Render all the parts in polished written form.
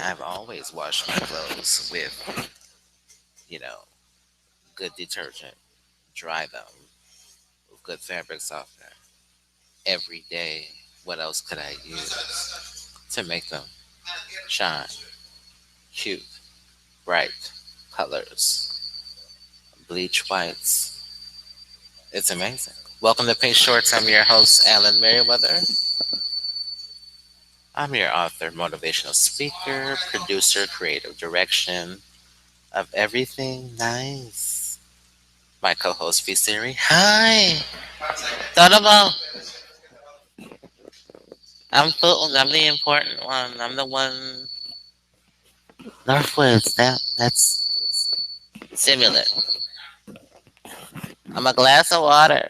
I've always washed my clothes with, you know, good detergent, dry them with good fabric softener every day. What else could I use to make them shine? Cute, bright colors, bleach whites. It's amazing. Welcome to Pink Shorts. I'm your host, Alan Merriweather. I'm your author, motivational speaker, producer, creative direction of everything nice. My co-host, V Siri. Hi. Todo. I'm Fulton. I'm the important one. I'm the one. Northwoods. That's similar. I'm a glass of water.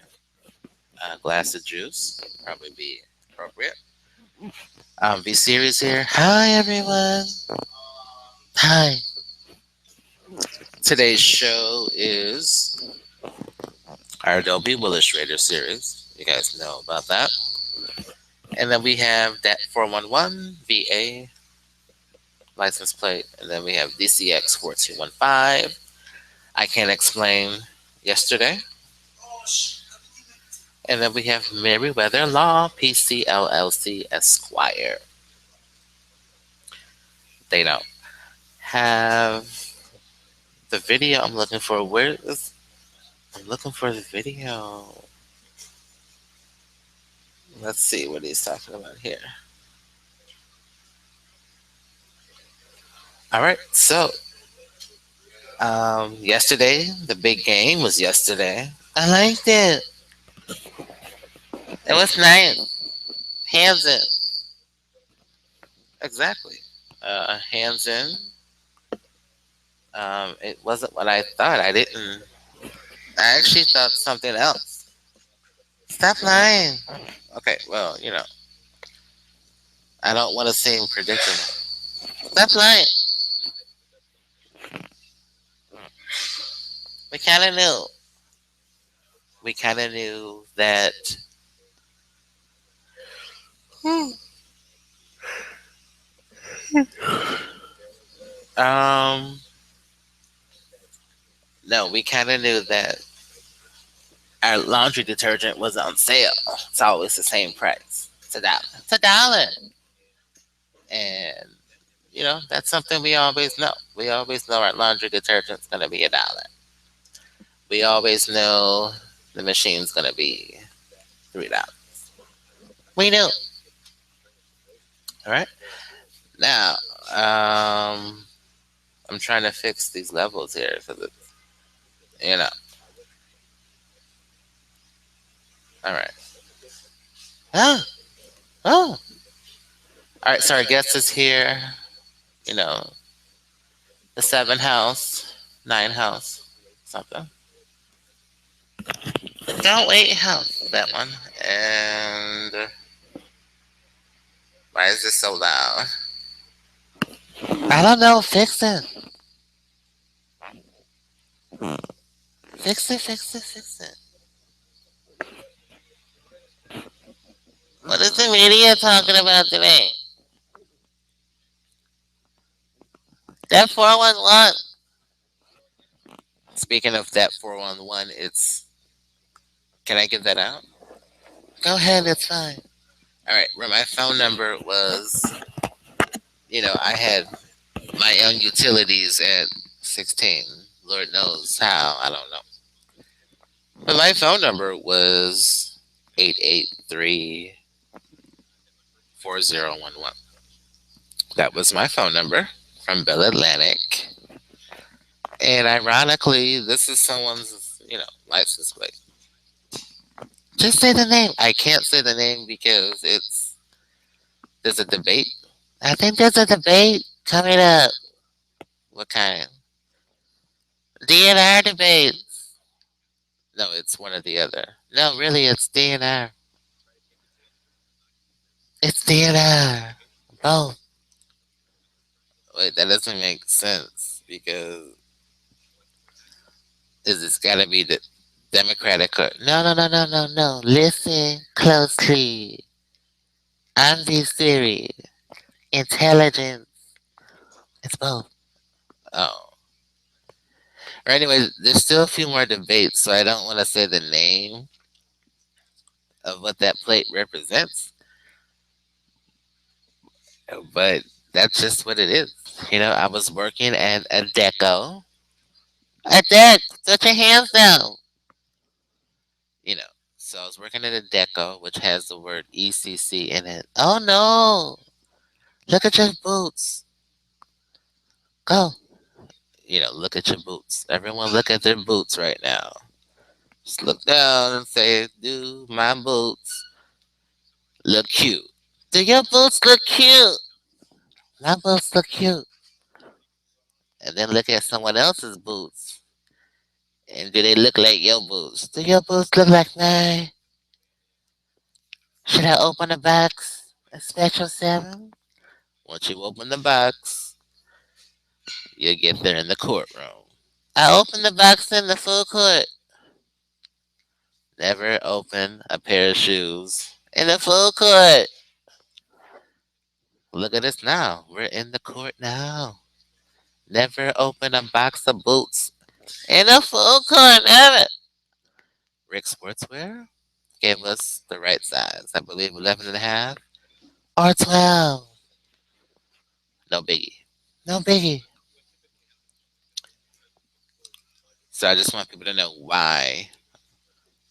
A glass of juice. Probably be appropriate. V Series here. Hi, everyone. Hi. Today's show is our Adobe Willustrator series. You guys know about that. And then we have DAT411 VA license plate. And then we have DCX4215. I can't explain yesterday. And then we have Merriweather Law, PC LLC Esquire. They don't have the video I'm looking for. I'm looking for the video. Let's see what he's talking about here. All right, so yesterday, the big game was yesterday. I liked it. It was nice. Hands in. Exactly. Hands in. It wasn't what I thought. I actually thought something else. Stop lying. Okay, well, I don't want to seem predictable. Stop lying. We kind of knew. We kind of knew that. Um, no, we kind of knew that our laundry detergent was on sale. It's always the same price. It's $1. It's $1. And, that's something we always know. We always know our laundry detergent's going to be $1. We always know the machine's going to be $3. We knew. All right. Now, I'm trying to fix these levels here because you know. All right. Oh, oh. All right. So our guest is here. The 7 house, 9 house, something. Don't wait house. That one. And why is this so loud? I don't know. Fix it. Fix it. Fix it. Fix it. What is the media talking about today? That 411. Speaking of that 411, it's. Can I give that out? Go ahead, it's fine. All right, where my phone number was, I had my own utilities at 16. Lord knows how, I don't know. But my phone number was 883-4011. That was my phone number from Bell Atlantic. And ironically, this is someone's, license plate. Just say the name. I can't say the name because there's a debate. I think there's a debate coming up. What kind? DNR debates. No, it's one or the other. No, really, it's DNR. It's DNR. Both. Wait, that doesn't make sense because is it's got to be the Democratic or no, no, no, no, no, no. Listen closely. I'm the theory. Intelligence. It's both. Oh. Or anyway, there's still a few more debates, so I don't want to say the name of what that plate represents, but that's just what it is. I was working at a deco. A deck! Put your hands down! You know, so I was working at a deco, which has the word ECC in it. Oh no! Look at your boots. Go. Look at your boots. Everyone look at their boots right now. Just look down and say, do my boots look cute? Do your boots look cute? My boots look cute. And then look at someone else's boots. And do they look like your boots? Do your boots look like mine? Should I open the box? A special 7? Once you open the box, you'll get there in the courtroom. I opened the box in the full court. Never open a pair of shoes in the full court. Look at us now. We're in the court now. Never open a box of boots in a full court. Never. Rick Sportswear gave us the right size. I believe 11 and a half or 12. No biggie. No biggie. So I just want people to know why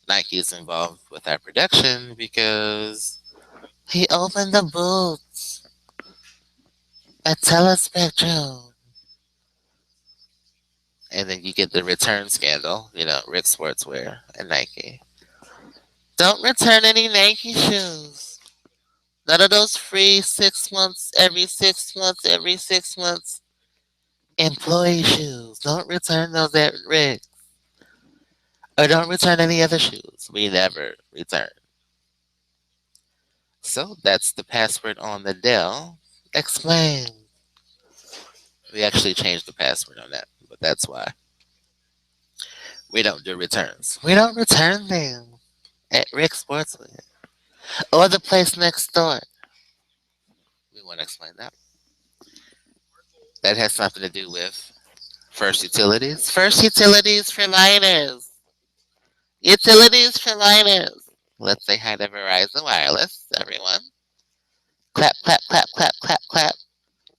Nike is involved with our production, because he opened the boots at Telespectrum. And then you get the return scandal, Rick Sportswear and Nike. Don't return any Nike shoes. None of those free 6 months, every 6 months employee shoes. Don't return those at Rick. Or don't return any other shoes. We never return. So that's the password on the Dell. Explain. We actually changed the password on that, but that's why. We don't do returns. We don't return them at Rick Sportswear or the place next door. We want to explain that. That has something to do with First Utilities. First Utilities for minors. Utilities for minors. Let's say hi to Verizon Wireless, everyone. Clap, clap, clap, clap, clap, clap.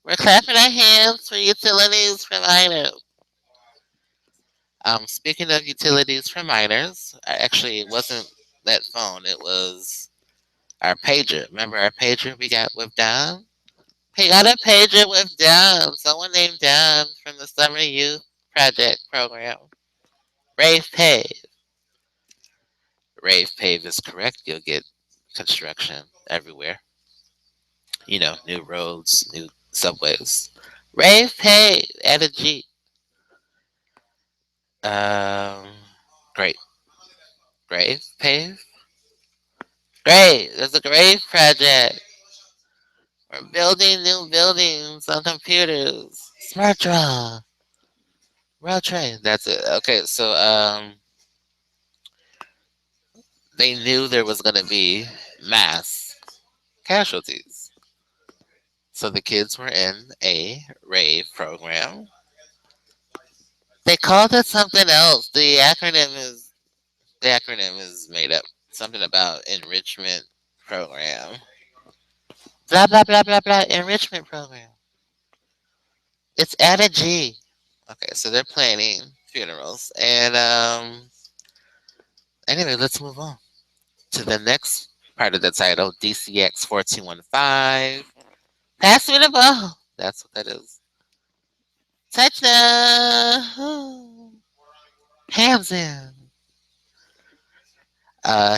We're clapping our hands for utilities for minors. Speaking of utilities for minors, actually, it wasn't that phone. It was our pager. Remember our pager we got with Dom? We got a pager with Dom. Someone named Dom from the Summer Youth Project Program. Rave Pave. Rave Pave is correct. You'll get construction everywhere. New roads, new subways. Rave Pave. Add a G. Um, great. Grave Pave? Great. There's a grave project. We're building new buildings on computers. Smart draw. Rail train. That's it. Okay, so they knew there was gonna be mass casualties. So the kids were in a rave program. They called it something else. The acronym is made up. Something about enrichment program. Blah blah blah blah blah enrichment program. It's at a G. Okay, so they're planning funerals. And anyway, let's move on to the next part of the title, DCX4215. Pass me the ball. That's what that is. Touchdown. Hands in.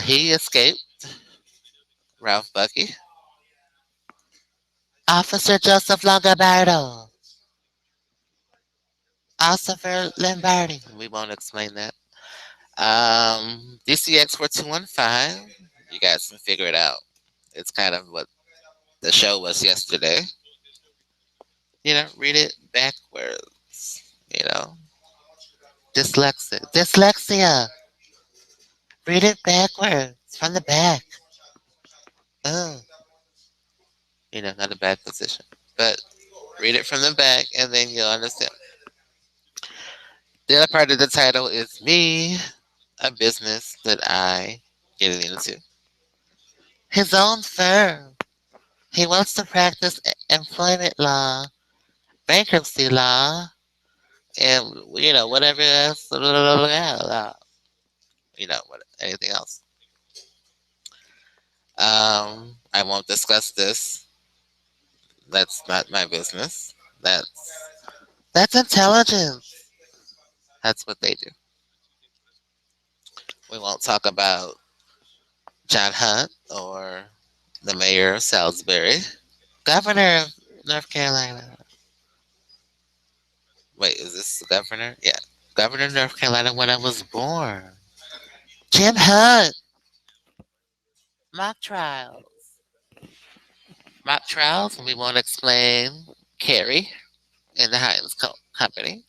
He escaped. Ralph Bucky. Officer Joseph Longobardo. Officer Lombardi. We won't explain that. DCX4215. You guys can figure it out. It's kind of what the show was yesterday. Read it backwards. Dyslexic. Dyslexia. Read it backwards from the back. Oh, not a bad position. But Read it from the back, and then you'll understand. The other part of the title is me, a business that I get into. His own firm. He wants to practice employment law, bankruptcy law, and whatever else. Anything else. I won't discuss this. That's not my business. That's intelligence. That's what they do. We won't talk about John Hunt or the mayor of Salisbury, governor of North Carolina. Wait, is this the governor? Yeah, governor of North Carolina when I was born. Jim Hunt. Mock trials. Mock trials. We won't explain Carrie and the Heinz Company.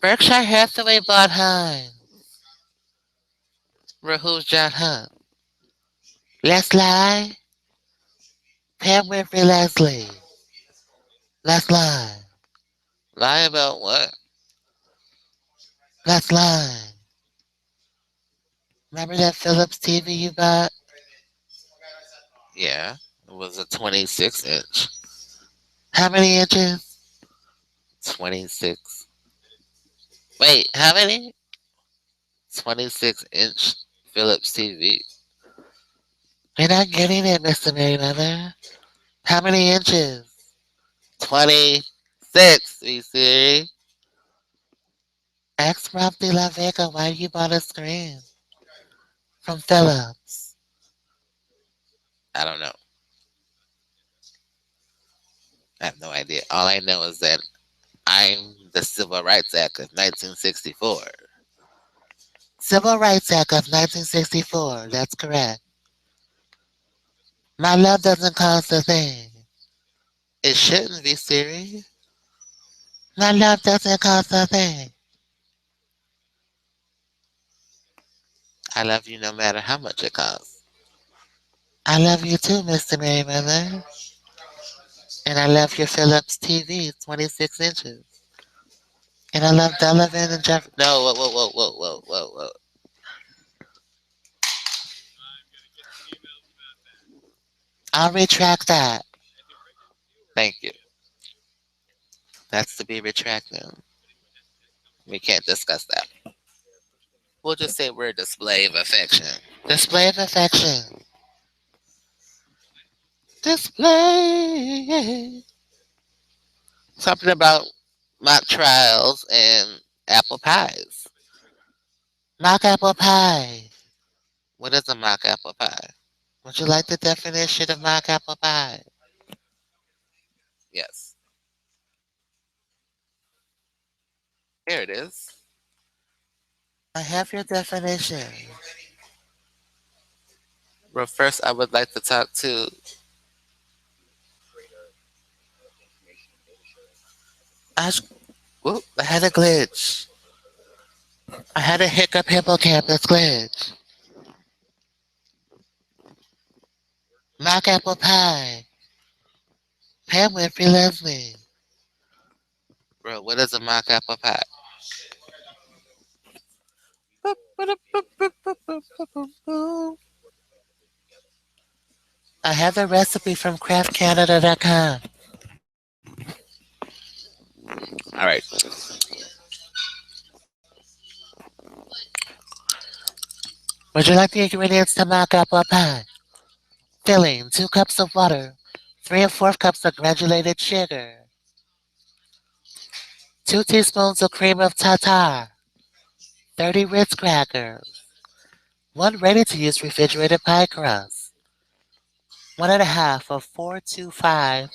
Berkshire Hathaway bought Heinz. Who's John Hunt? Let's lie. Pam Winfrey Leslie. Let's lie. Lie about what? Let's lie. Remember that Philips TV you bought? Yeah, it was a 26-inch. How many inches? 26. Wait, how many? 26-inch Philips TV. You're not getting it, Mr. Merriweather. How many inches? 26, you see? Ask Rob De La Vega why you bought a screen from Philips. I don't know. I have no idea. All I know is that I'm the Civil Rights Act of 1964. Civil Rights Act of 1964, that's correct. My love doesn't cost a thing. It shouldn't be, Siri. My love doesn't cost a thing. I love you no matter how much it costs. I love you too, Mr. Merriweather. And I love your Philips TV, 26 inches. And I love Delavan and Jeff. No, whoa, whoa, whoa, whoa, whoa, whoa, whoa. I'll retract that. Thank you. That's to be retracted. We can't discuss that. We'll just say we're a display of affection. Display of affection. Display. Something about mock trials and apple pies. Mock apple pie. What is a mock apple pie? Would you like the definition of mock apple pie? Yes. Here it is. I have your definition. Well, first, I would like to talk to. Whoop, I had a glitch. I had a hiccup hippocampus glitch. Mock apple pie. Pam Winfrey Leslie. Bro, what is a mock apple pie? I have the recipe from craftcanada.com. All right. Would you like the ingredients to mock apple pie? Filling, 2 cups of water, 3 1/4 cups of granulated sugar, 2 teaspoons of cream of tartar, 30 Ritz crackers, 1 ready-to-use refrigerated pie crust, 1.5 of 425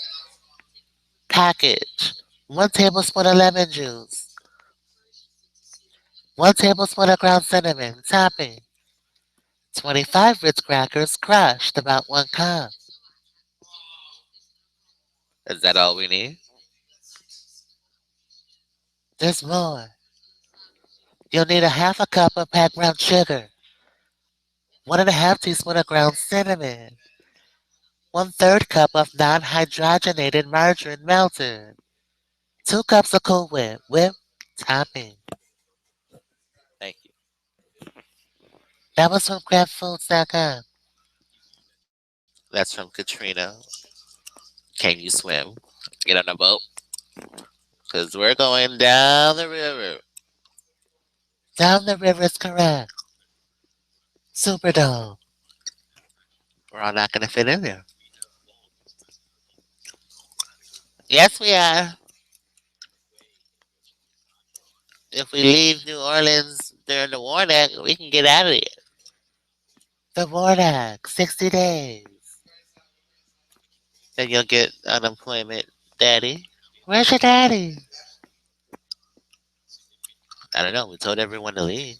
package, 1 tablespoon of lemon juice, 1 tablespoon of ground cinnamon, topping, 25 Ritz crackers crushed, about 1 cup. Is that all we need? There's more. You'll need 1/2 cup of packed brown sugar, 1.5 teaspoon of ground cinnamon, 1/3 cup of non-hydrogenated margarine melted. 2 cups of Cool Whip topping. Thank you. That was from craftfoods.com. That's from Katrina. Can you swim? Get on a boat. Because we're going down the river. Down the river is correct. Superdome. We're all not going to fit in there. Yes, we are. If we leave New Orleans during the war act, we can get out of here. The Wardak, 60 days. Then you'll get unemployment, daddy. Where's your daddy? I don't know. We told everyone to leave.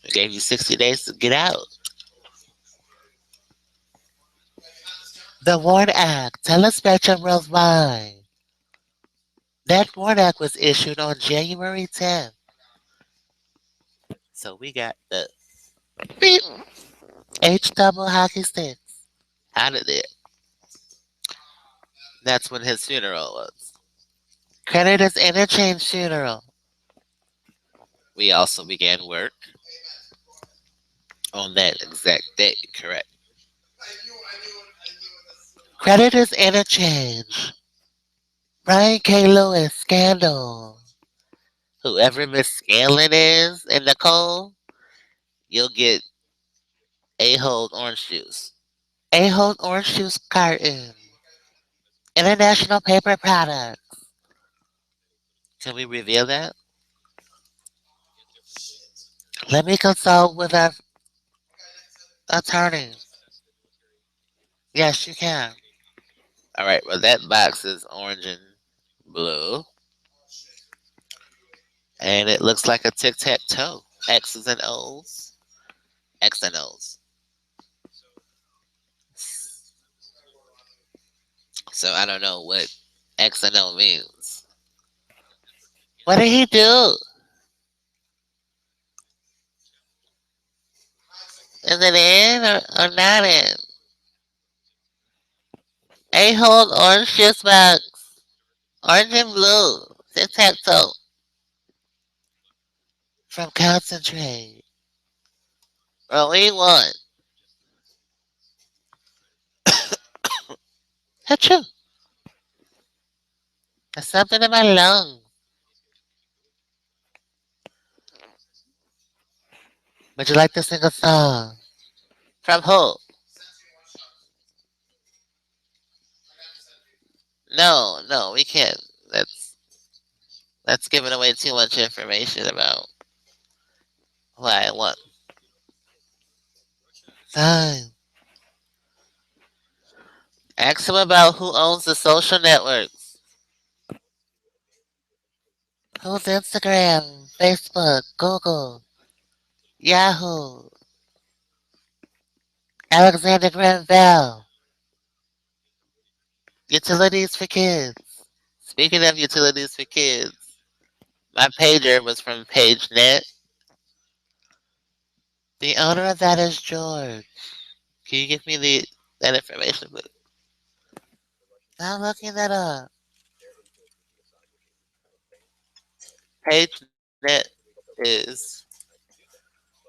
We gave you 60 days to get out. The Warn Act, Telespectrum Worldwide. That Warn Act was issued on January 10th. So we got the beep H double hockey sticks. out of there. That's when his funeral was. Creditors Interchange Funeral. We also began work on that exact day, correct? Creditors Interchange. Brian K. Lewis Scandal. Whoever Miss Scanlon is and Nicole, you'll get a-hole orange juice. A-Hold Orange Juice Carton. International Paper Products. Can we reveal that? Let me consult with our attorney. Yes, you can. All right, well, that box is orange and blue, and it looks like a tic tac toe. X's and O's. X and O's. So I don't know what X and O means. What did he do? Is it in or not in? A-Hold Orange Juice Box. Orange and blue. Tic tac toe. From Concentrate. Well, we won. Achoo. There's something in my lung. Would you like to sing a song? From who? No, no, we can't. That's giving away too much information about who I want. Fine. Ask him about who owns the social networks. Who's Instagram, Facebook, Google, Yahoo, Alexander Graham Bell, Utilities for Kids. Speaking of utilities for kids, my pager was from PageNet. The owner of that is George. Can you give me that information, please? I'm looking that up. PageNet is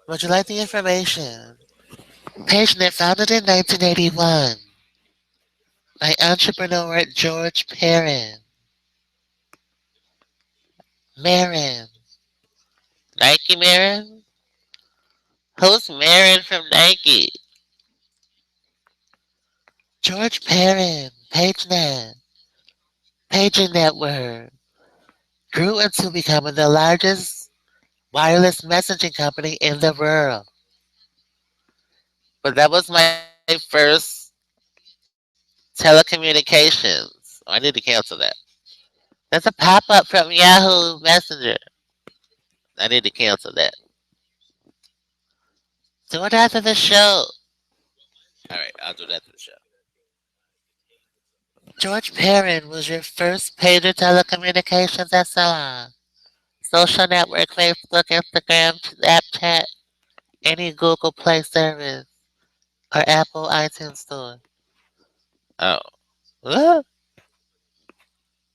Would you like the information? PageNet founded in 1981 by entrepreneur George Marin. Nike Marin. Who's Marin from Nike? George Perrin, PageNet, Paging Network, grew into becoming the largest wireless messaging company in the world. But that was my first telecommunications. Oh, I need to cancel that. There's a pop-up from Yahoo Messenger. I need to cancel that. Do it after the show. All right, I'll do that to the show. George Perrin was your first pager telecommunications SLR. Social network, Facebook, Instagram, Snapchat, any Google Play service. or Apple iTunes Store. Oh, What?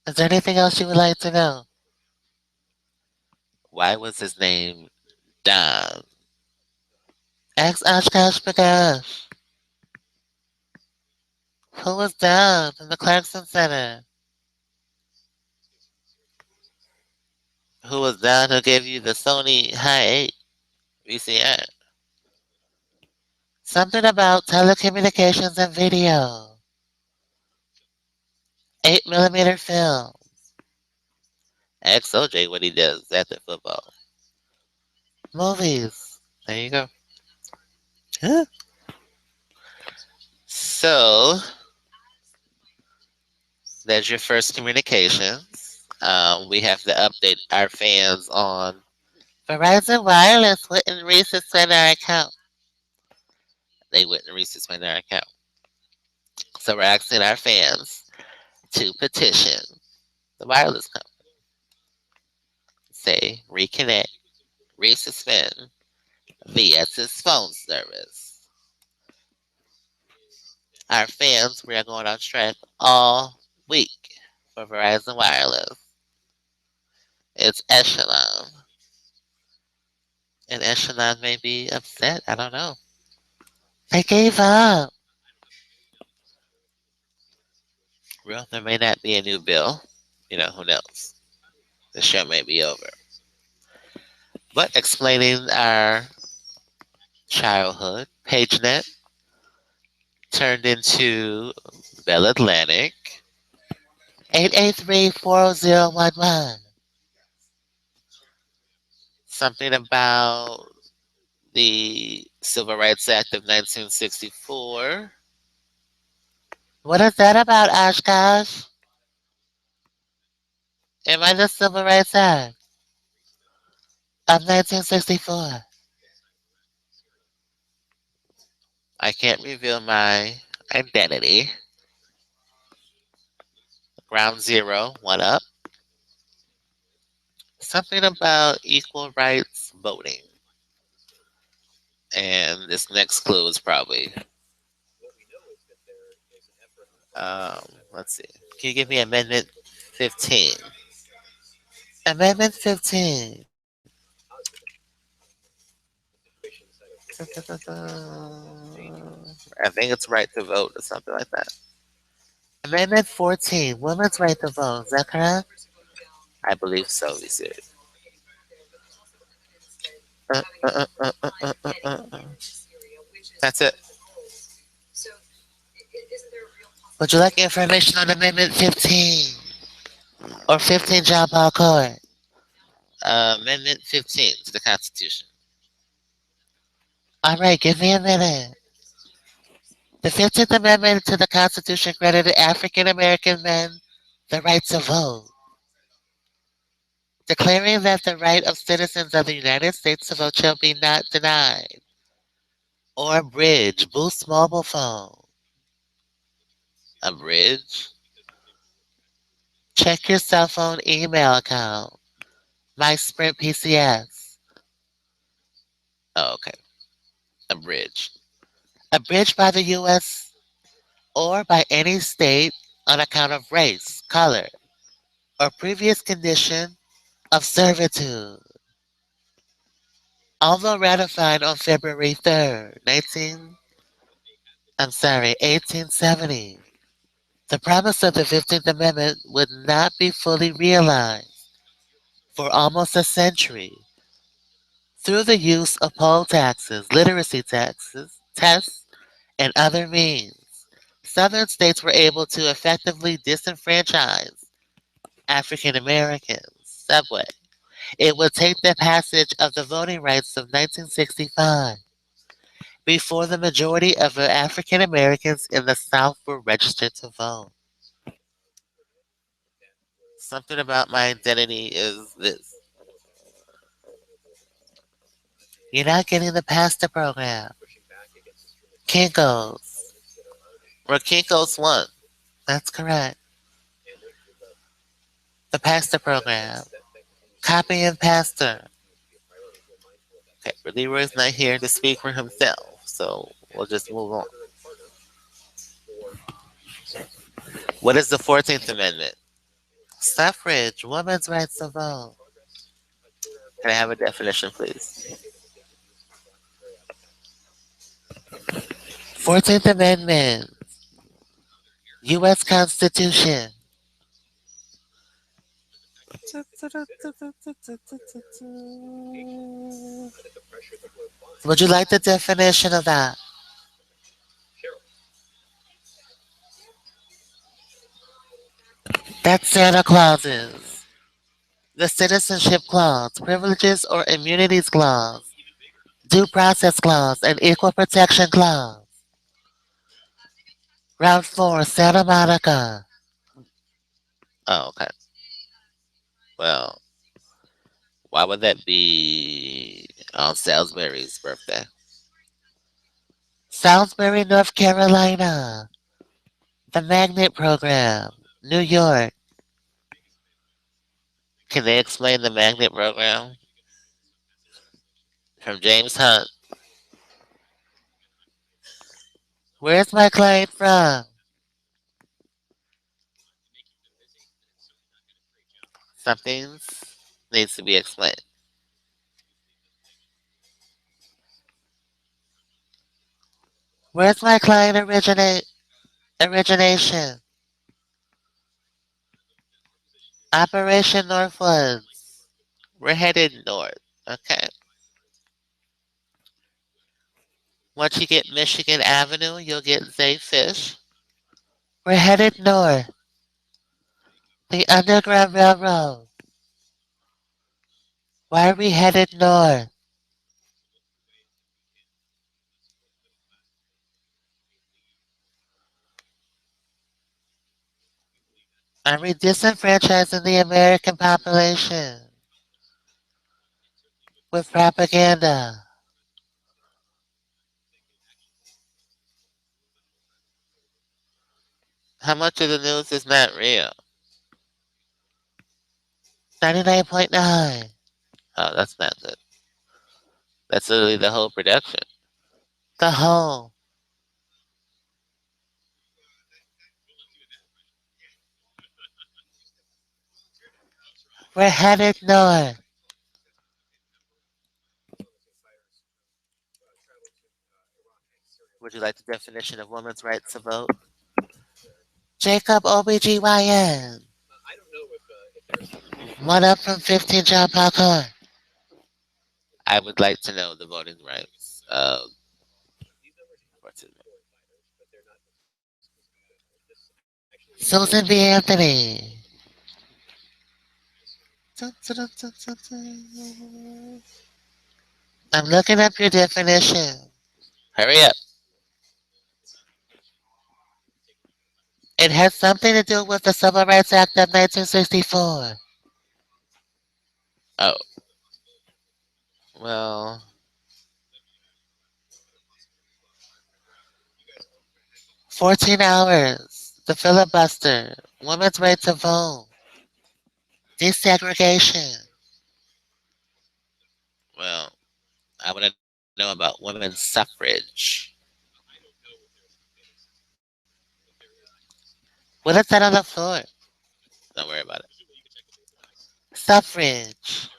Is there anything else you would like to know? why was his name Don? Ask Oshkosh Bagosh. Who was down in the Clarkson Center? Who was Don who gave you the Sony High 8 VCR? Something about telecommunications and video. 8 millimeter film. Ask OJ what he does after football. Movies. There you go. Huh? So, that's your first communications. We have to update our fans on. Verizon Wireless wouldn't resuspend our account. They wouldn't resuspend our account. So, we're asking our fans to petition the wireless company. Say, reconnect, resuspend VS's phone service. Our fans, we are going on strike all week for Verizon Wireless. It's Echelon. And Echelon may be upset. I don't know. They gave up. Well, there may not be a new bill. Who knows? The show may be over. But explaining our childhood, PageNet turned into Bell Atlantic. 883-40011. Something about the Civil Rights Act of 1964. What is that about, Oshkosh? Am I the Civil Rights Act of 1964? I can't reveal my identity. Ground Zero, one up. Something about equal rights voting. And this next clue is probably, let's see. Can you give me Amendment 15? Amendment 15. I think it's right to vote or something like that. Amendment 14. Women's right to vote. Is that correct? I believe so, we said. That's it. Would you like information on Amendment 15? Or 15 John Paul Court? Amendment 15 to the Constitution. All right, give me a minute. The 15th Amendment to the Constitution granted African American men the right to vote, declaring that the right of citizens of the United States to vote shall be not denied or abridged. Boost mobile phone. Abridge. Check your cell phone email account. My Sprint PCS. Oh, okay. Abridge. Abridged by the U.S. or by any state on account of race, color, or previous condition of servitude. Although ratified on February 3rd, 1870, the promise of the 15th Amendment would not be fully realized for almost a century through the use of poll taxes, literacy taxes, tests, and other means. Southern states were able to effectively disenfranchise African Americans. Subway. It would take the passage of the Voting Rights of 1965 before the majority of the African Americans in the South were registered to vote. Something about my identity is this. You're not getting the PASTA program. Kinko's. Where Kinko's won. That's correct. The PASTA program. Copy and pasta. Okay, but Leroy's not here to speak for himself. So We'll just move on. What is the 14th Amendment? Suffrage, women's rights to vote. Can I have a definition, please? 14th Amendment, U.S. Constitution. Would you like the definition of that? That's Santa Clauses. The Citizenship Clause, Privileges or Immunities Clause, Due Process Clause, and Equal Protection Clause. Route 4, Santa Monica. Oh, okay. Well, why would that be on Salisbury's birthday? Salisbury, North Carolina. The Magnet Program, New York. Can they explain the magnet program? From James Hunt. Where's my client from? Some things needs to be explained. Where's my client origination? Operation Northwoods. We're headed north. Okay. Once you get Michigan Avenue, you'll get Zay Fish. We're headed north. The Underground Railroad. Why are we headed north? Are we disenfranchising the American population with propaganda? How much of the news is not real? 99.9. Oh, that's not good. That's literally the whole production. The whole. We're headed north. Would you like the definition of women's right to vote? Jacob OBGYN. One up from 15 John Parkour. I would like to know the voting rights of what's his name? Susan B. Anthony. I'm looking up your definition. Hurry up. It has something to do with the Civil Rights Act of 1964. Oh, well, 14 hours. The filibuster. Women's right to vote. Desegregation. well, I want to know about women's suffrage. What is that on the floor? Don't worry about it. Suffrage.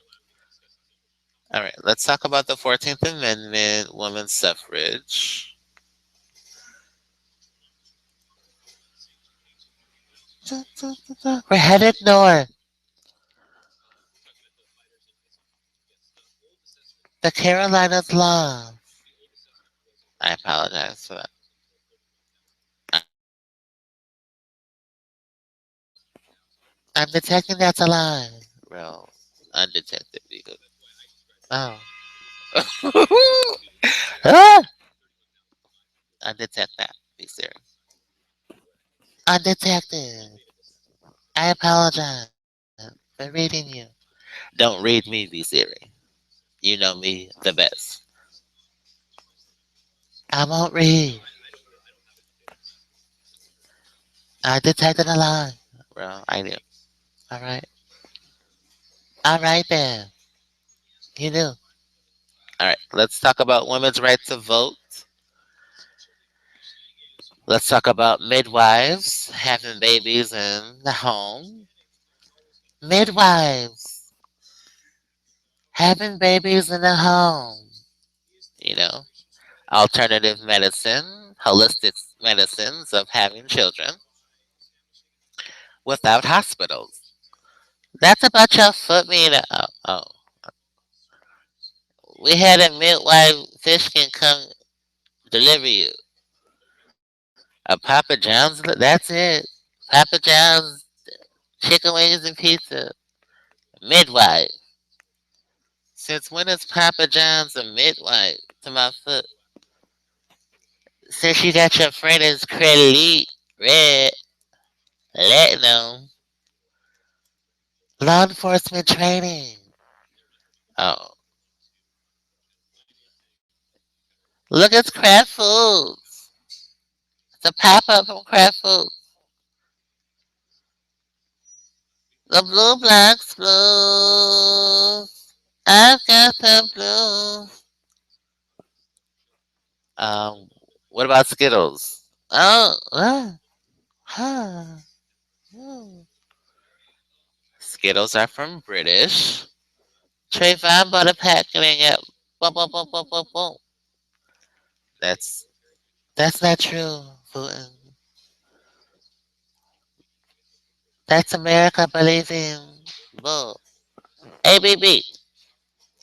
All right, let's talk about the 14th Amendment, women's suffrage. We're headed north. The Carolinas law. I apologize for that. I'm detecting that's a lie. Well, undetected because. Oh. Ah! Undetect that. Be serious. Undetected. I apologize for reading you. Don't read me, be serious. You know me the best. I won't read. I detected a lie. Well, I do. All right. All right then. You knew. All right, let's talk about women's right to vote. Let's talk about midwives having babies in the home. Midwives having babies in the home. You know, alternative medicine, holistic medicines of having children without hospitals. That's about your foot meter. Oh. We had a midwife fish can come deliver you. A Papa John's, that's it. Papa John's chicken wings and pizza. Midwife. Since when is Papa John's a midwife to my foot? Since you got your friend as credit red, platinum, law enforcement training. Oh, look at Kraft Foods. It's a pop up from Kraft Foods. The blue blocks blues. I've got the blues. Um, what about Skittles? Oh, huh. Hmm. Skittles are from British. Trayvon bought a packaging at boom, boom, boom, boom, boom, boom. That's that's not true, Putin. That's America believing bull. ABB.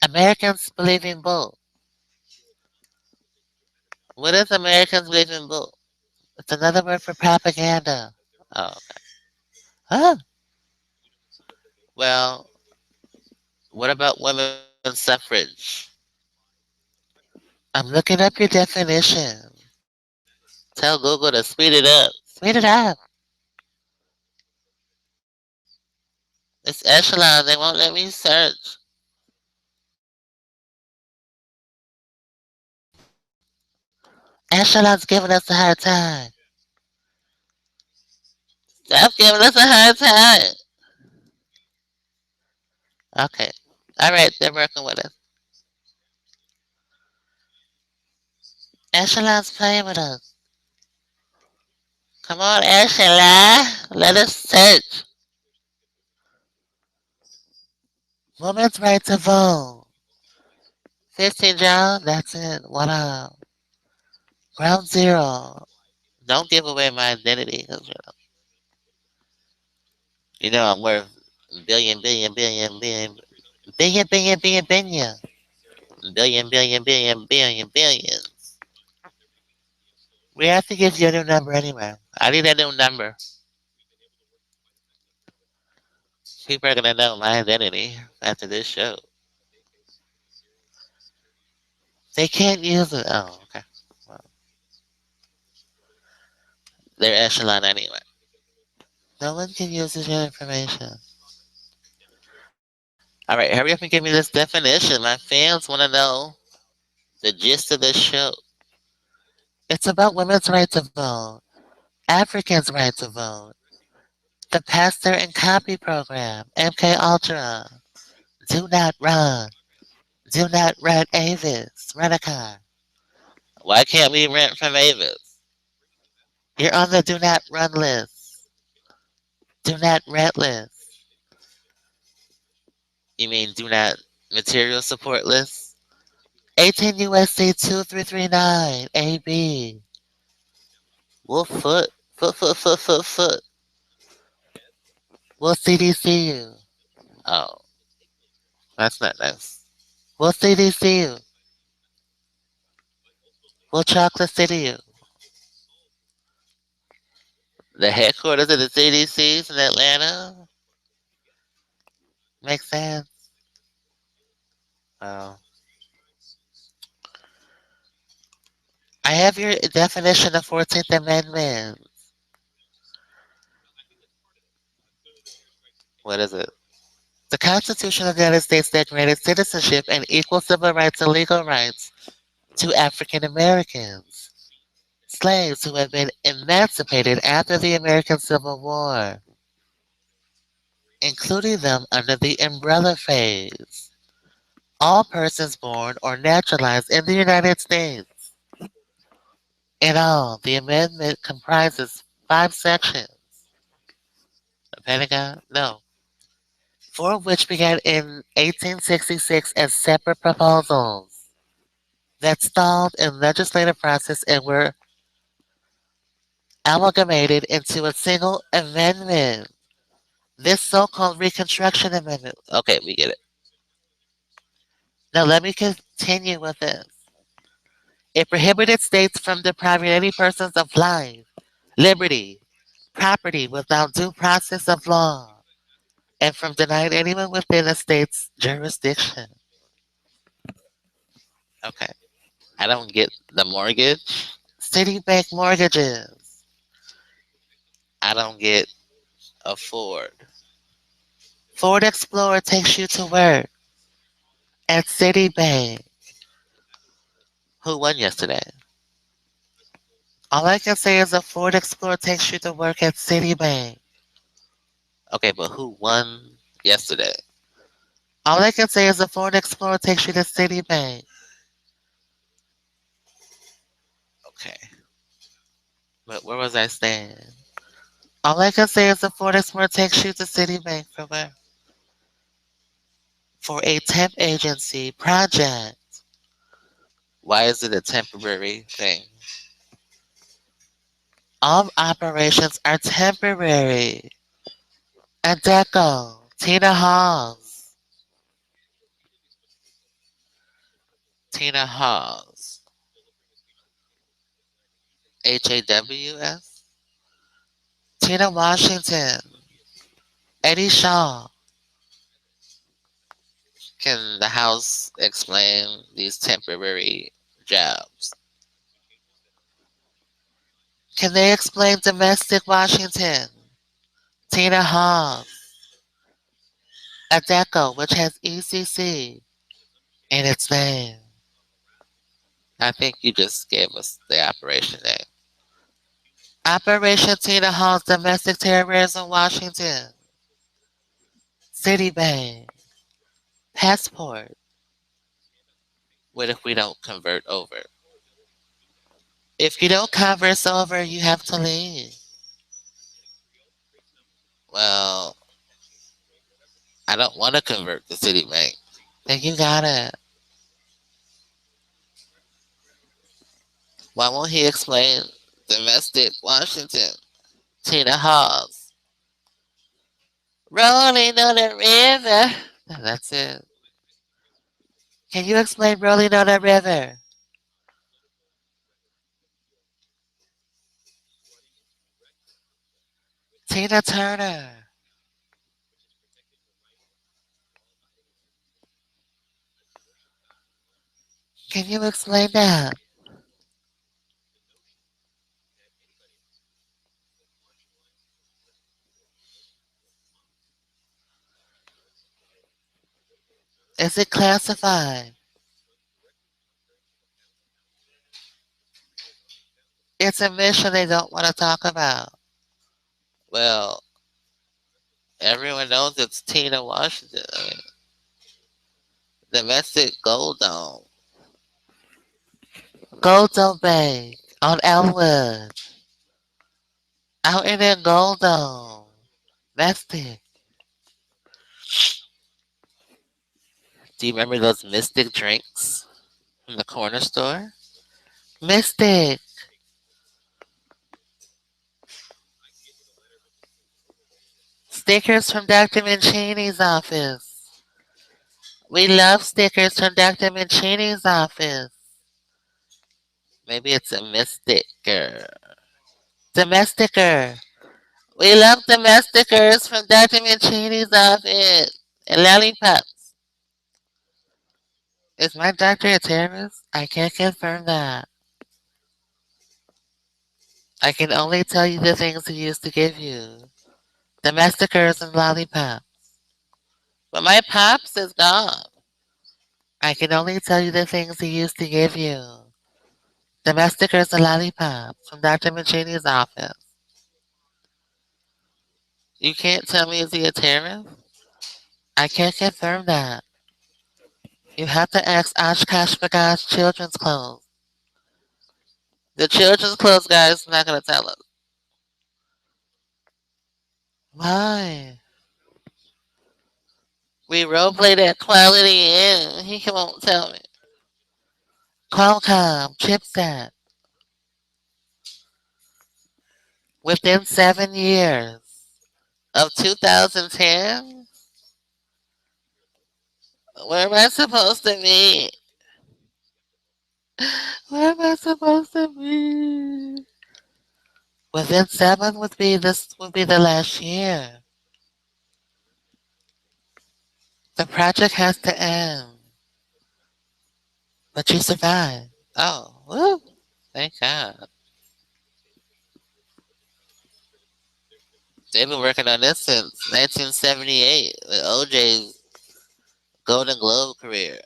Americans believe in bull. What is Americans believe in bull? It's another word for propaganda. Oh, huh? Well, what about women's suffrage? I'm looking up your definition. Tell Google to speed it up. Speed it up. It's echelon. They won't let me search. Echelon's giving us a hard time. Stop giving us a hard time. Okay. All right, they're working with us. Echelon's playing with us. Come on, Echelon. Let us search. Women's right to vote. 15 John, that's it. What up? Ground zero. Don't give away my identity. 'Cause, I'm worth billion, billion, billion, billion, billion, billion, billion, billion. Billion, billion, billion, billion, billion. We have to give you a new number anyway. I need a new number. People are gonna know my identity after this show. They can't use it. Oh, okay. Well, they're echelon anyway. No one can use your information. All right, hurry up and give me this definition. My fans want to know the gist of this show. It's about women's right to vote, Africans' right to vote, the Pastor and Copy program, MK Ultra, Do Not Run, Do Not Rent Avis, Rent a Car. Why can't we rent from Avis? You're on the Do Not Run list, Do Not Rent list. You mean Do Not Material Support list? 18 USC 2339 AB. Wolf foot, foot, foot, foot, foot, foot. We'll CDC you. Oh, that's not nice. We'll CDC you. We'll chocolate city you. The headquarters of the CDC's in Atlanta? Makes sense. Oh. I have your definition of 14th Amendment. What is it? The Constitution of the United States declared citizenship and equal civil rights and legal rights to African Americans, slaves who had been emancipated after the American Civil War, including them under the umbrella phase. All persons born or naturalized in the United States. In all, the amendment comprises 5 sections. The Pentagon? No. 4 of which began in 1866 as separate proposals that stalled in legislative process and were amalgamated into a single amendment. This so-called Reconstruction Amendment. Okay, we get it. Now let me continue with this. It prohibited states from depriving any persons of life, liberty, property without due process of law, and from denying anyone within a state's jurisdiction. Okay. I don't get the mortgage. Citibank mortgages. I don't get a Ford. Ford Explorer takes you to work at Citibank. Who won yesterday? All I can say is a Ford Explorer takes you to work at Citibank. Okay, but who won yesterday? All I can say is a Ford Explorer takes you to Citibank. Okay, but where was I staying? All I can say is a Ford Explorer takes you to Citibank for where? For a temp agency project. Why is it a temporary thing? All operations are temporary. Adeco, Tina Halls. Tina Halls. HAWS? Tina Washington. Eddie Shaw. Can the House explain these temporary jobs? Can they explain domestic Washington? Tina Halls. Adeco, which has ECC in its name. I think you just gave us the operation name. Operation Tina Hall's domestic terrorism, Washington. Citibank. Passport. What if we don't convert over? If you don't converse over, you have to leave. Well, I don't want to convert to Citibank. Then you got it. Why won't he explain domestic Washington? Tina Halls. Rolling on the river. That's it. Can you explain rolling on the river? Tina Turner. Can you explain that? Is it classified? It's a mission they don't want to talk about. Well, everyone knows it's Tina Washington. I mean, domestic gold dome. Gold Dome Bank on Elwood. Out in the Gold Dome. Mystic. Do you remember those Mystic drinks from the corner store? Mystic. Stickers from Dr. Mancini's office. We love stickers from Dr. Mancini's office. Maybe it's a Mysticker. Domesticer. We love domesticers from Dr. Mancini's office. And lollipops. Is my doctor a terrorist? I can't confirm that. I can only tell you the things he used to give you. Domesticers and lollipops. But my pops is gone. I can only tell you the things he used to give you. Domesticers and lollipops from Dr. Mancini's office. You can't tell me is he a terrorist? I can't confirm that. You have to ask Oshkosh B'gosh Children's Clothes. The children's clothes guys not gonna tell us. Why? We roleplay that quality and he won't tell me. Qualcomm chipset within 7 years of 2010. Where am I supposed to be? Where am I supposed to be? Within seven would be this would be the last year. The project has to end, but you survived. Oh, woo! Thank God. They've been working on this since 1978 with OJ's Golden Globe career.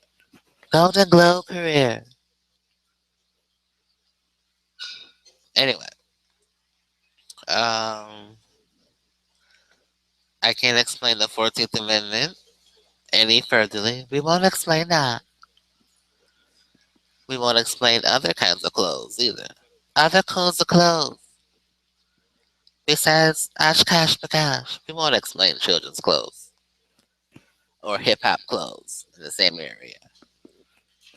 Golden Globe career. Anyway, um, I can't explain the 14th Amendment any furtherly. We won't explain that. We won't explain other kinds of clothes either. Other kinds of clothes. Besides Oshkosh Bagosh, we won't explain children's clothes or hip hop clothes in the same area.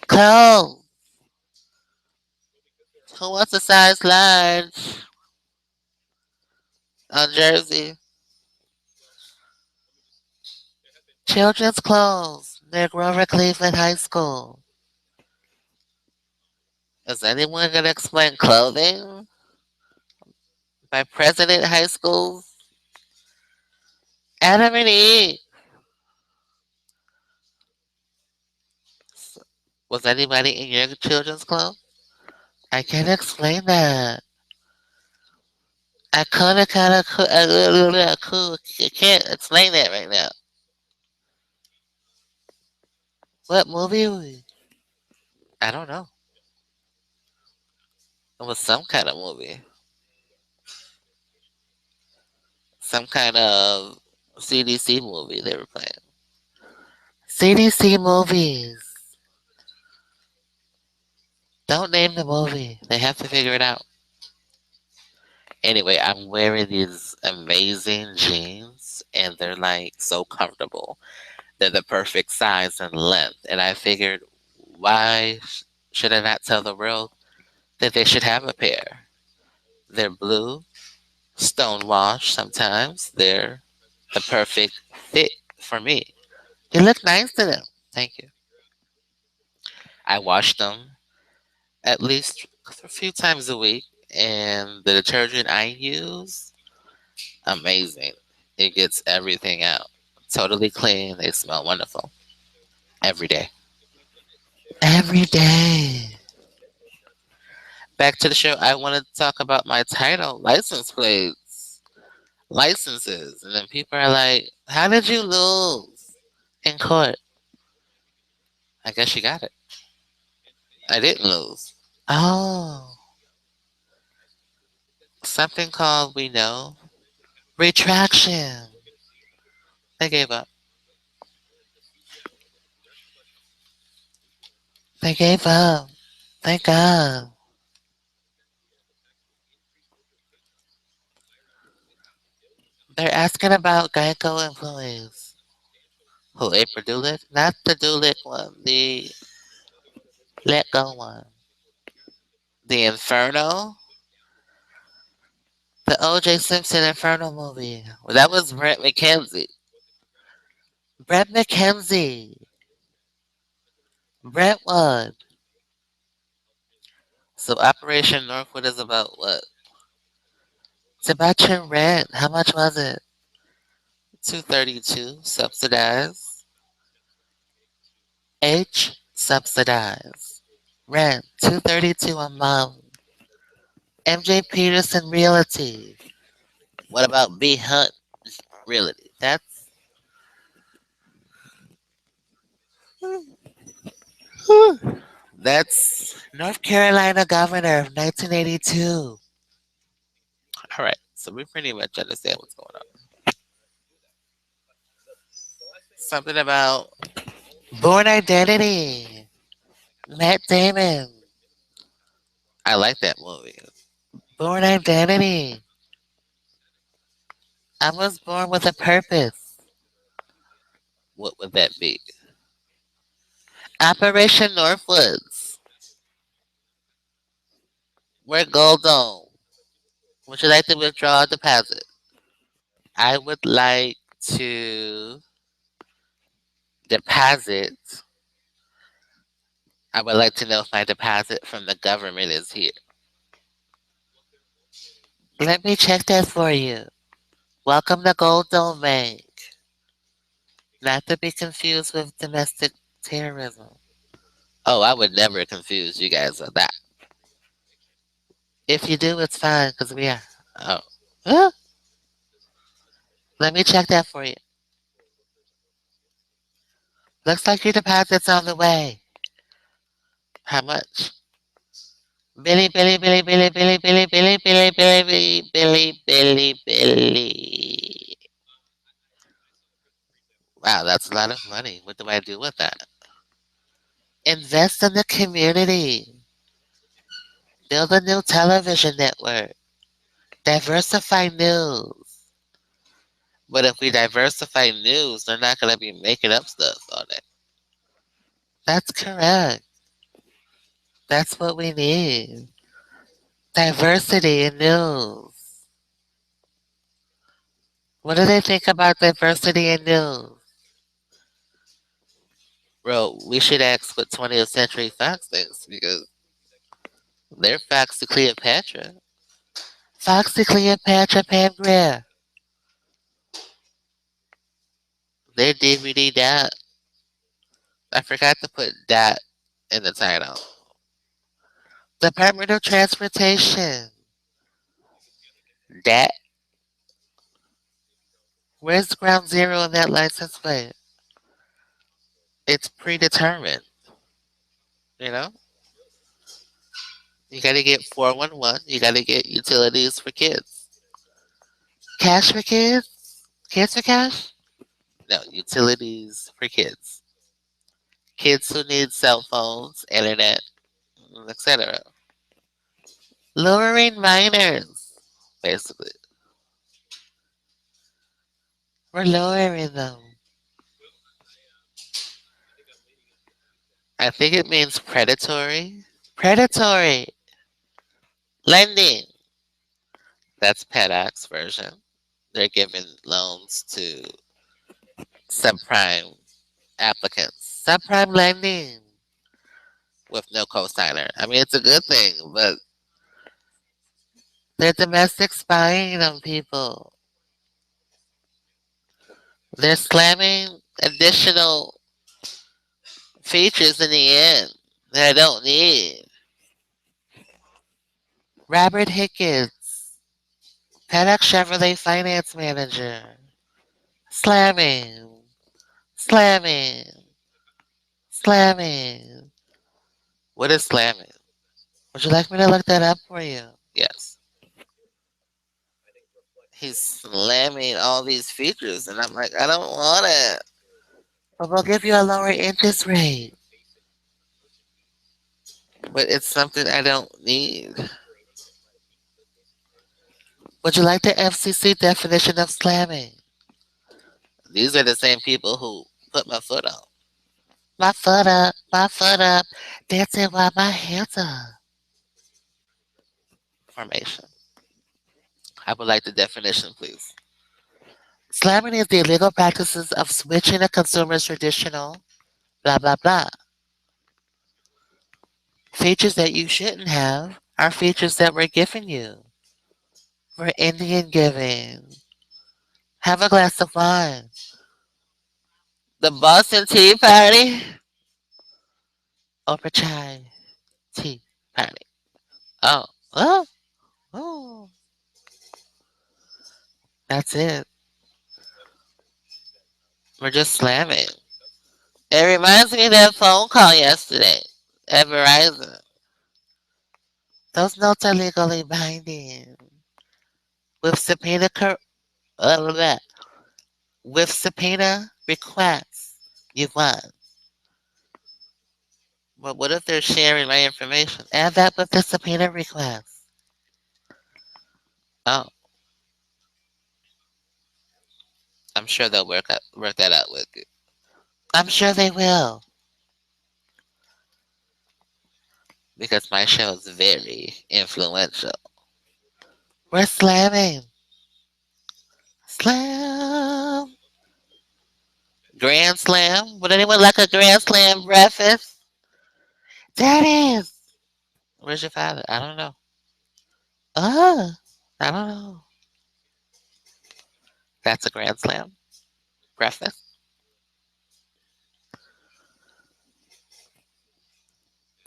Clothes. Who wants a size large on Jersey? Children's clothes near Grover Cleveland High School. Is anyone going to explain clothing by President High Schools? Adam and Eve. Was anybody in your children's clothes? I can't explain that. I can't explain that right now. What movie? I don't know. It was some kind of movie. Some kind of CDC movie they were playing. CDC movies. Don't name the movie. They have to figure it out. Anyway, I'm wearing these amazing jeans and they're like so comfortable. They're the perfect size and length. And I figured, why should I not tell the world that they should have a pair? They're blue, stonewashed sometimes. They're the perfect fit for me. You look nice to them. Thank you. I wash them at least a few times a week, and the detergent I use, amazing. It gets everything out. Totally clean. They smell wonderful every day. Every day. Back to the show. I wanted to talk about my title, license plates, licenses, and then people are like, "How did you lose in court?" I guess you got it. I didn't lose. Oh, something called we know retraction. They gave up. They gave up. Thank God. They're asking about Geico employees. Who, April Dulick? Not the Dulick one, the Let Go one. The Inferno? The O.J. Simpson Inferno movie. Well, that was Brett McKenzie. Brett McKenzie. Brentwood. So Operation Northwood is about what? It's about your rent. How much was it? 232 subsidized. H subsidized. Rent 232 a month. MJ Peterson Realty. What about B Hunt Realty? That's North Carolina governor of 1982. All right, so we pretty much understand what's going on. Something about Born Identity. Matt Damon. I like that movie. Born Identity. I was born with a purpose. What would that be? Operation Northwoods. We're gold dome. Would you like to withdraw a deposit? I would like to deposit. I would like to know if my deposit from the government is here. Let me check that for you. Welcome to Gold Dome Bank. Not to be confused with domestic terrorism. Oh, I would never confuse you guys with that. If you do, it's fine because we are. Oh, Huh? Let me check that for you. Looks like your deposit's on the way. How much? Billy, Billy, Billy, Billy, Billy, Billy, Billy, Billy, Billy, Billy, Billy, Billy, Billy. Wow, that's a lot of money. What do I do with that? Invest in the community. Build a new television network. Diversify news. But if we diversify news, they're not going to be making up stuff on it. That's correct. That's what we need. Diversity in news. What do they think about diversity in news? Bro, we should ask what 20th Century Fox thinks because they're Fox to Cleopatra. Fox to Cleopatra Pam Grier. Their DVD dot. I forgot to put dot in the title. Department of Transportation. Dat. Where's ground zero in that license plate? It's predetermined. You know? You gotta get 411. You gotta get utilities for kids. Cash for kids? Kids for cash? No, utilities for kids. Kids who need cell phones, internet, etc. Lowering minors, basically. We're lowering them. I think it means predatory. Predatory. Lending. That's PEDAC's version. They're giving loans to subprime applicants. Subprime lending with no cosigner. I mean, it's a good thing, but they're domestic spying on people. They're slamming additional features in the end that I don't need. Robert Hickens, FedEx Chevrolet Finance Manager. Slamming, slamming, slamming. What is slamming? Would you like me to look that up for you? Yes. He's slamming all these features, and I'm like, I don't want it. But we'll give you a lower interest rate. But it's something I don't need. Would you like the FCC definition of slamming? These are the same people who put my foot on. My foot up, dancing while my hands up. Formation. I would like the definition, please. Slamming is the illegal practices of switching a consumer's traditional blah blah blah. Features that you shouldn't have are features that we're giving you. We're Indian giving. Have a glass of wine. The Boston Tea Party? Over chai tea party. Oh, oh, oh. That's it. We're just slamming. It reminds me of that phone call yesterday at Verizon. Those notes are legally binding. With subpoena blah, blah. With subpoena requests, you won. But what if they're sharing my information? Add that with the subpoena request. Oh, I'm sure they'll work that out with you. I'm sure they will. Because my show is very influential. We're slamming. Slam. Grand Slam? Would anyone like a Grand Slam breakfast? There it is. Where's your father? I don't know. Oh, I don't know. That's a Grand Slam breakfast.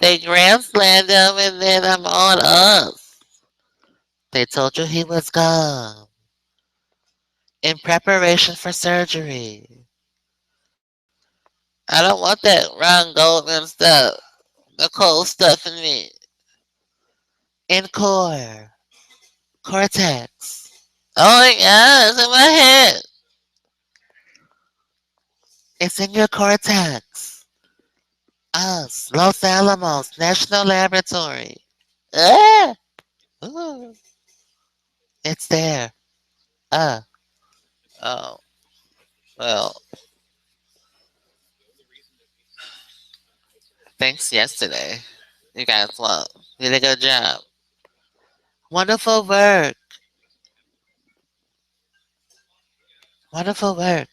They Grand Slammed him and then I'm on us. They told you he was gone. In preparation for surgery. I don't want that Ron Goldman stuff. The cold stuff in me. In core. Cortex. Oh my god, it's in my head. It's in your cortex. Us, Los Alamos National Laboratory. Ah! Ooh, it's there. Uh, oh, well, thanks yesterday. You guys did a good job. Wonderful work. Wonderful work.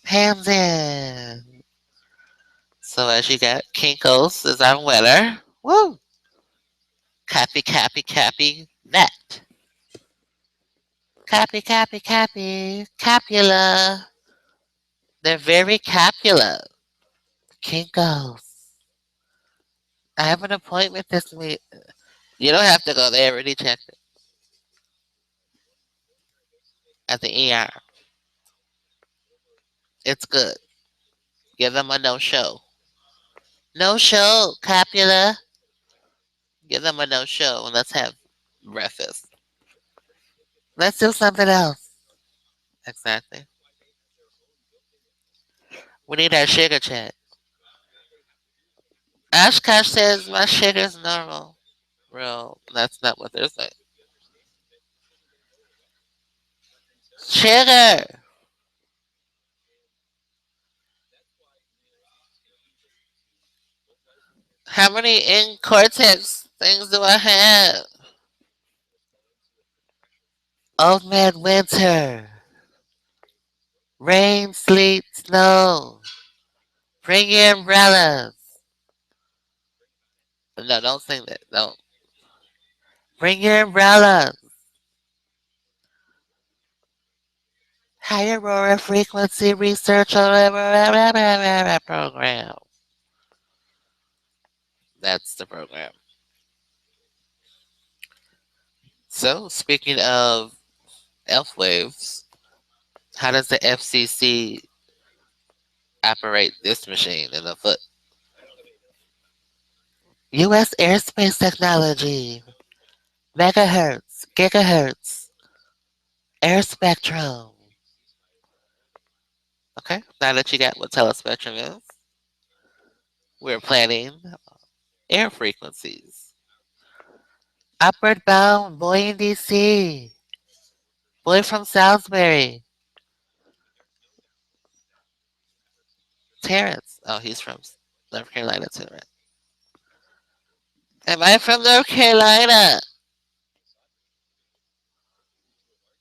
Hands in. So as you got Kinkos is our winner. Woo! Copy that. Copy. Copula. They're very copula. Kinkos. I have an appointment this week. You don't have to go there. I already checked it. At the ER. It's good. Give them a no show. No show, copula. Give them a no show and let's have breakfast. Let's do something else. Exactly. We need our sugar check. Oshkosh says my sugar's normal. Real, that's not what they're saying. Sugar! How many in cortex things do I have? Old man winter. Rain, sleet, snow. Bring your umbrellas. No, don't sing that. Don't. Bring your umbrellas. Higher aurora frequency research program. That's the program. So, speaking of F waves, how does the FCC operate this machine in the foot? U.S. airspace technology, megahertz, gigahertz, air spectrum. Okay, now that you got what telespectrum is, we're planning air frequencies. Upward bound, boy in DC, boy from Salisbury, Terrence. Oh, he's from North Carolina too, right? Am I from North Carolina?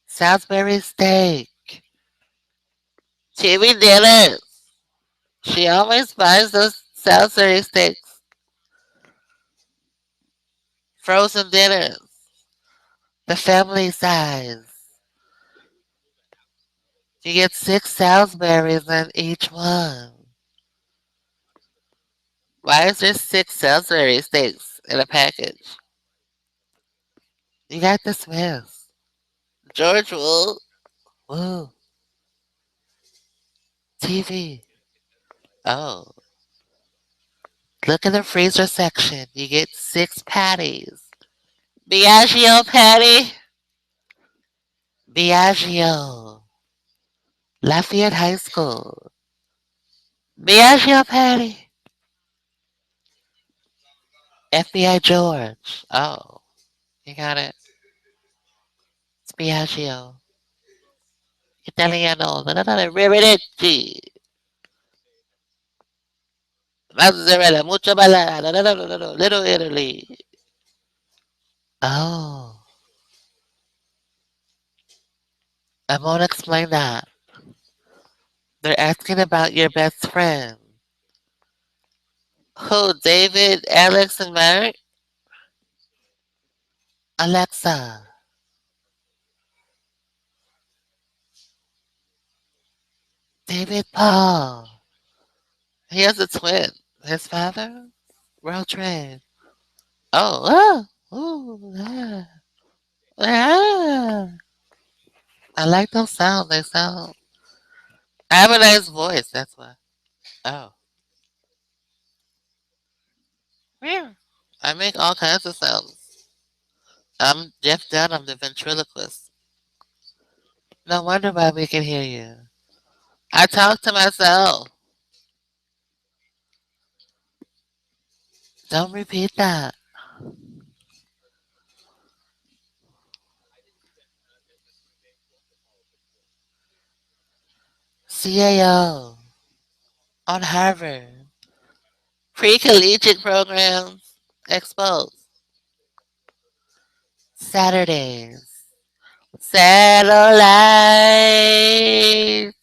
Salisbury steak. TV dinners. She always buys those Salisbury steaks. Frozen dinners. The family size. You get 6 Salisburys on each one. Why is there 6 Salisbury steaks in a package? You got the Smiths. George Wool. Woo. TV. Oh. Look in the freezer section. You get 6 patties. Biagio patty. Biagio. Lafayette High School. Biagio patty. FBI George. Oh, you got it. Spiagio. Italiano. Arrivederci. Mozzarella. Mucho bala. Little Italy. Oh, I won't explain that. They're asking about your best friend. Who? David, Alex, and Mark? Alexa. David Paul. He has a twin. His father? World Trade. Oh, ooh, ah. I like those sounds. They sound. I have a nice voice. That's why. Oh, yeah. I make all kinds of sounds. I'm Jeff Dunn. I'm the ventriloquist. No wonder why we can hear you. I talk to myself. Don't repeat that. CAO on Harvard. Pre-collegiate programs exposed. Saturdays. Satellite.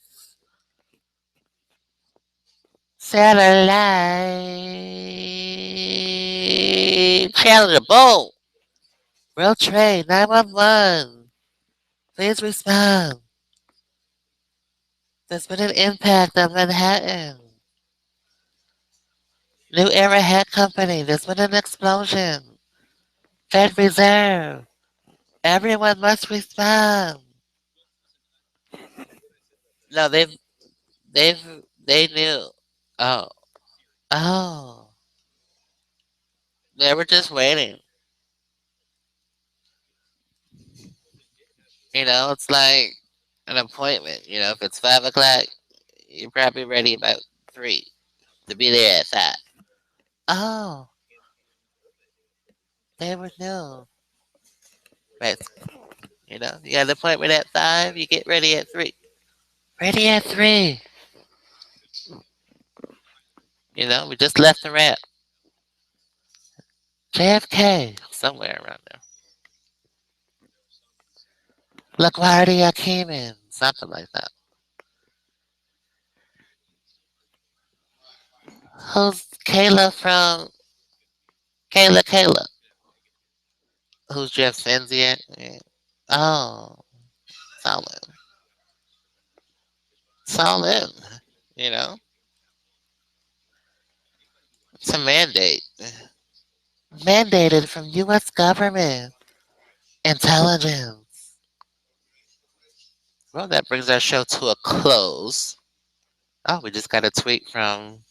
Satellite. Challenger. Boom. World Trade 911. Please respond. There's been an impact on Manhattan. New Era Hat Company. There's been an explosion. Fed Reserve. Everyone must respond. No, they knew. Oh. Oh. They were just waiting. It's like an appointment. If it's 5 o'clock, you're probably ready about 3 to be there at 5. Oh, they were new. Right. You got an appointment at 5, you get ready at 3. Ready at 3. We just left the ramp. JFK, somewhere around there. LaGuardia came in, something like that. Who's Kayla? Who's Jeff Fenziak? Yeah. Oh, solid. Solid. You know, it's a mandate. Mandated from U.S. government. Intelligence. Well, that brings our show to a close. Oh, we just got a tweet from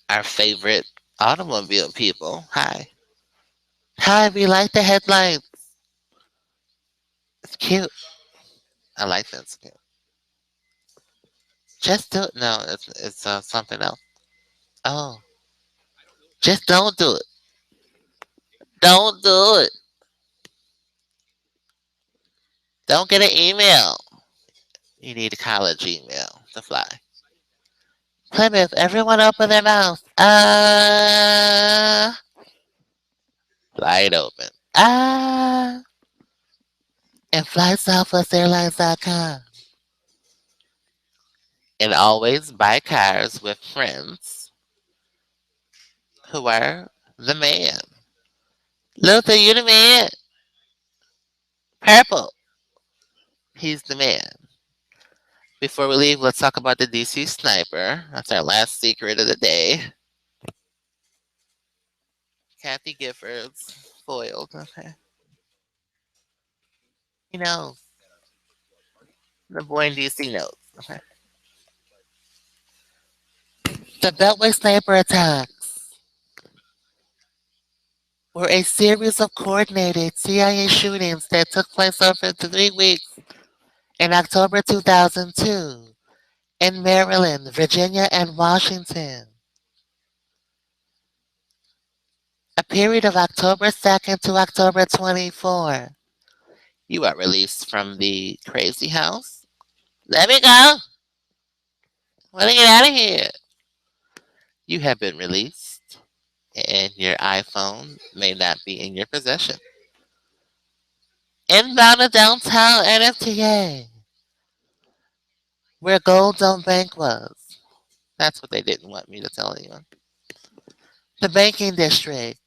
our favorite automobile people. Hi. Hi, we like the headlights. It's cute. I like that. It's cute. Just do it. No, it's something else. Oh, just don't do it. Don't do it. Don't get an email. You need a college email to fly. Plymouth, everyone open their mouth. Flight open. And fly southwestairlines.com. And always buy cars with friends who are the man. Luther, you the man. Purple, he's the man. Before we leave, let's talk about the DC sniper. That's our last secret of the day. Kathy Giffords, foiled. Okay. He knows. The boy in DC knows. Okay. The Beltway sniper attacks were a series of coordinated CIA shootings that took place over 3 weeks in October 2002 in Maryland, Virginia, and Washington. A period of October 2nd to October 24th. You are released from the crazy house. Let me go. I want to get out of here. You have been released, and your iPhone may not be in your possession. Inbound to downtown NFTA, where Gold Dome Bank was. That's what they didn't want me to tell you. The banking district,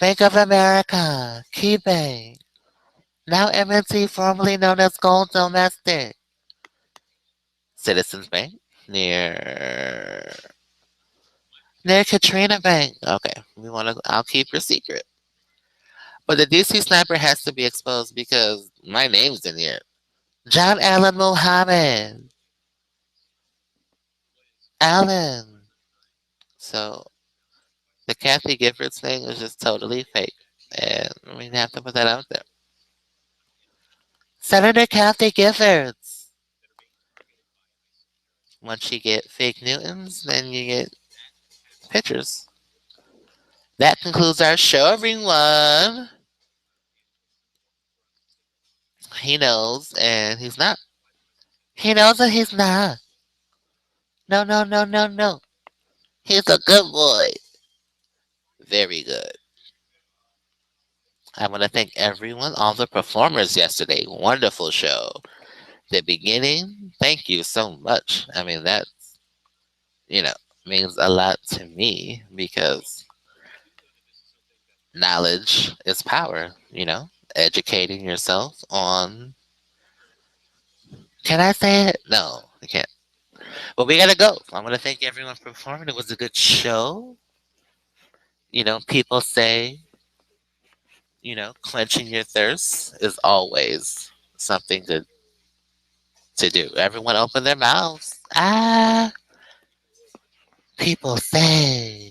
Bank of America, Key Bank, now M&T, formerly known as Gold Domestic, Citizens Bank, near Katrina Bank. Okay, we want to. I'll keep your secret. But the DC sniper has to be exposed because my name's in here. John Allen Muhammad. Allen. So the Kathy Giffords thing is just totally fake. And we have to put that out there. Senator Kathy Giffords. Once you get fake Newtons, then you get pictures. That concludes our show, everyone. He knows, and he's not. He knows and he's not. No, no, no, no, no. He's a good boy. Very good. I want to thank everyone, all the performers yesterday. Wonderful show. The beginning, thank you so much. I mean, that, you know, means a lot to me because knowledge is power, educating yourself on. Can I say it? No, I can't. But we gotta go. I want to thank everyone for performing. It was a good show. People say, quenching your thirst is always something to do. Everyone open their mouths. Ah, people say.